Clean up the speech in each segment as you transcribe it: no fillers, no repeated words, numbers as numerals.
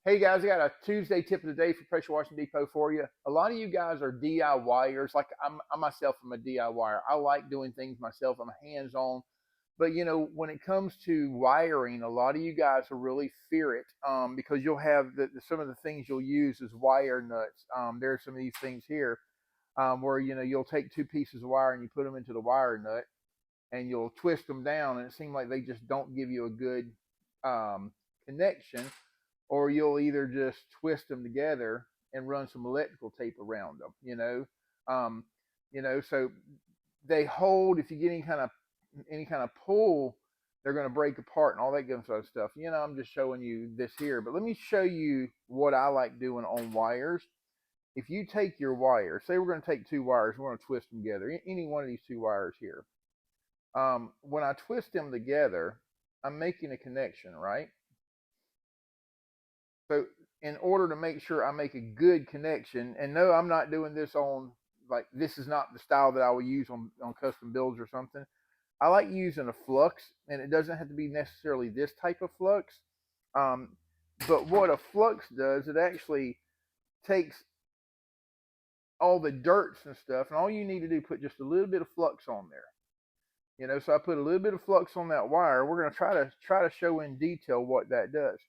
Hey guys, I got a Tuesday tip of the day for Pressure Washing Depot for you. A lot of you guys are DIYers. Like I myself am a DIYer. I like doing things myself. I'm hands-on. But when it comes to wiring, a lot of you guys will really fear it because you'll have some of the things you'll use as wire nuts. There are some of these things here where you'll take two pieces of wire and you put them into the wire nut and you'll twist them down, and it seems like they just don't give you a good connection, or you'll either just twist them together and run some electrical tape around them. Um, so they hold. If you get any kind of pull, they're going to break apart and all that good sort of stuff. I'm just showing you this here, but let me show you what I like doing on wires. If you take your wire, say we're going to take two wires, we're going to twist them together. Any one of these two wires here. When I twist them together, I'm making a connection, right? So in order to make sure I make a good connection, and no, I'm not doing this on, like, this is not the style that I will use on custom builds or something. I like using a flux, and it doesn't have to be necessarily this type of flux. Um, but what a flux does, it actually takes all the dirts and stuff, and all you need to do is put just a little bit of flux on there. So I put a little bit of flux on that wire. We're going to try to show in detail what that does.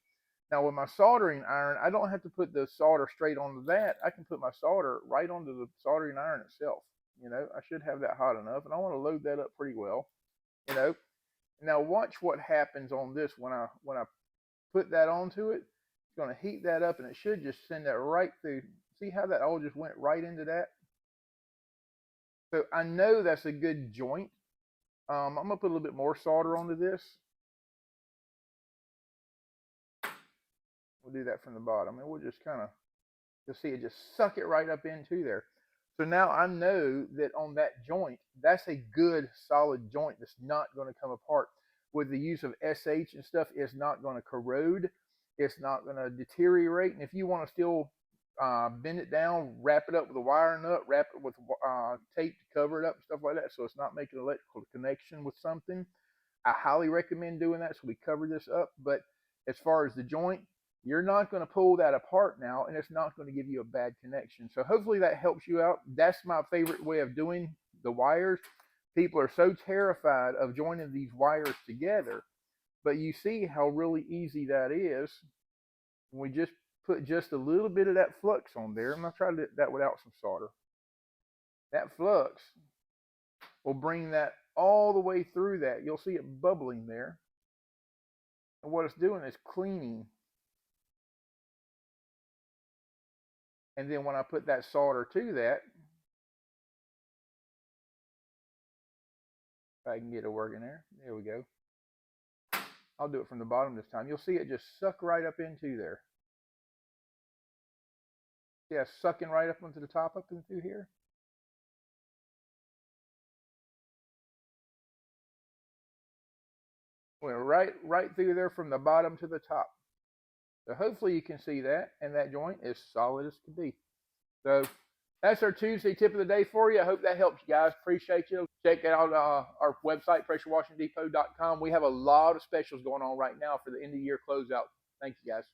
Now with my soldering iron, I don't have to put the solder straight onto that. I can put my solder right onto the soldering iron itself. I should have that hot enough, and I want to load that up pretty well. Now watch what happens on this when I put that onto it. It's going to heat that up, and it should just send that right through. See how that all just went right into that? So I know that's a good joint. I'm going to put a little bit more solder onto this. We'll do that from the bottom, and we'll just you'll see it just suck it right up into there. So now I know that on that joint, that's a good solid joint that's not going to come apart. With the use of SH and stuff, it's not going to corrode. It's not going to deteriorate. And if you want to still bend it down, wrap it up with a wire nut, wrap it with tape to cover it up and stuff like that, so it's not making an electrical connection with something, I highly recommend doing that. So we cover this up. But as far as the joint, you're not going to pull that apart now, and it's not going to give you a bad connection. So hopefully that helps you out. That's my favorite way of doing the wires. People are so terrified of joining these wires together, but you see how really easy that is. We just put just a little bit of that flux on there. I'm going to try to do that without some solder. That flux will bring that all the way through that. You'll see it bubbling there. And what it's doing is cleaning. And then when I put that solder to that, if I can get it working there, there we go. I'll do it from the bottom this time. You'll see it just suck right up into there. Yeah, sucking right up into the top, up and through here. Went right through there from the bottom to the top. So hopefully you can see that, and that joint is solid as can be. So that's our Tuesday tip of the day for you. I hope that helps you guys. Appreciate you. Check out our website, pressurewashingdepot.com. We have a lot of specials going on right now for the end of the year closeout. Thank you guys.